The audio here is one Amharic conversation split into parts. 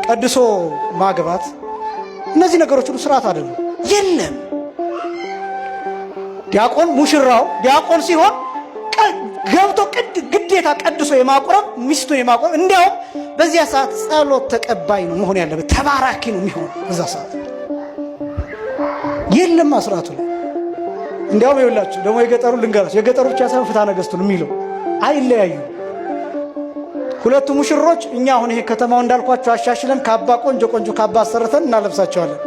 ቀድሶ ማግባት እነዚህ ነገሮች ሁሉ ስርዓት አይደሉም። የለም ዲያቆን ሙሽራው ዲያቆን ሲሆን ገብቶ ግዴታ ቀድሶ የማቁረብ ሚስቱን የማቁረብ እንዲያውም በዚያ ሰዓት ጸሎት ተቀባይ ነው መሆን ያለበት፣ ተባራኪ ነው የሚሆን በዛ ሰዓት። የለም ስርዓቱ ላይ እንዲያውም ይኸውላችሁ ደግሞ የገጠሩ ልንገራችሁ፣ የገጠሩ ብቻ ሳይሆን ፍትሐ ነገሥቱን የሚለው አይለያዩ። ሁለቱ ሙሽሮች እኛ አሁን ይሄ ከተማው እንዳልኳቸው አሻሽለን ካባ ቆንጆ ቆንጆ ካባ አሰርተን እናለብሳቸዋለን።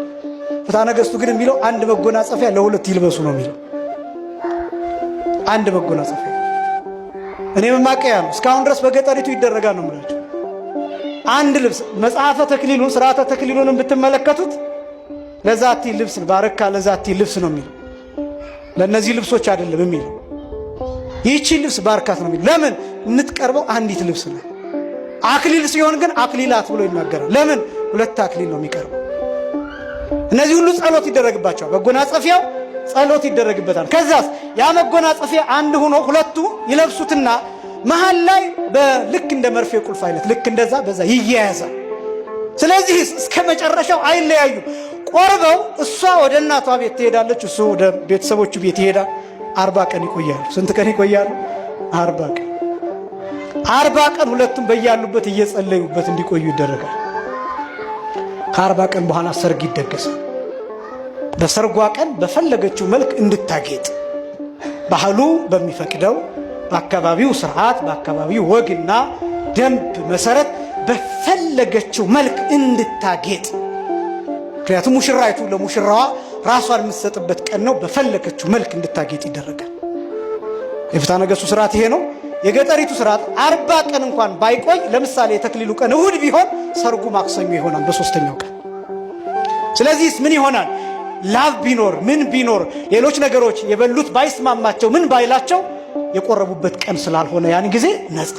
ፍትሐ ነገሥቱ ግን የሚለው አንድ መጎናጸፊያ ለሁለት ይልበሱ ነው የሚለው። አንድ መጎናጸፊያ እኔ መማቀያ ነው እስካሁን ድረስ በገጠሪቱ ይደረጋል ነው የምላቸው። አንድ ልብስ መጽሐፈ ተክሊሉን ስርዓተ ተክሊሉን ብትመለከቱት ለዛቲ ልብስ ባረካ ለዛቲ ልብስ ነው የሚለው፣ ለነዚህ ልብሶች አይደለም የሚለው። ይህቺ ልብስ ባርካት ነው የሚለው። ለምን የምትቀርበው አንዲት ልብስ ነው። አክሊል ሲሆን ግን አክሊላት ብሎ ይናገራል። ለምን ሁለት አክሊል ነው የሚቀርበው። እነዚህ ሁሉ ጸሎት ይደረግባቸዋል። መጎናጸፊያው ጸሎት ይደረግበታል። ከዛስ ያ መጎናጸፊያ አንድ ሆኖ ሁለቱ ይለብሱትና መሃል ላይ በልክ እንደ መርፌ ቁልፍ አይነት ልክ እንደዛ በዛ ይያያዛል። ስለዚህ እስከ መጨረሻው አይለያዩ። ቆርበው እሷ ወደ እናቷ ቤት ትሄዳለች፣ እሱ ወደ ቤተሰቦቹ ቤት ይሄዳል። 40 ቀን ይቆያሉ። ስንት ቀን ይቆያሉ? 40 ቀን። 40 ቀን ሁለቱም በያሉበት እየጸለዩበት እንዲቆዩ ይደረጋል። ከ40 ቀን በኋላ ሰርግ ይደገሳል። በሰርጓ ቀን በፈለገችው መልክ እንድታጌጥ ባህሉ በሚፈቅደው በአካባቢው ስርዓት በአካባቢው ወግና ደንብ መሰረት በፈለገችው መልክ እንድታጌጥ። ምክንያቱም ሙሽራይቱ ለሙሽራዋ ራሷን የምትሰጥበት ቀን ነው። በፈለገችው መልክ እንድታጌጥ ይደረጋል። የፍትሐ ነገሥቱ ስርዓት ይሄ ነው። የገጠሪቱ ስርዓት 40 ቀን እንኳን ባይቆይ፣ ለምሳሌ የተክሊሉ ቀን እሁድ ቢሆን ሰርጉ ማክሰኞ ይሆናል በ3ኛው ቀን። ስለዚህ ምን ይሆናል? ላብ ቢኖር ምን ቢኖር ሌሎች ነገሮች የበሉት ባይስማማቸው ምን ባይላቸው የቆረቡበት ቀን ስላልሆነ ያን ጊዜ ነፃ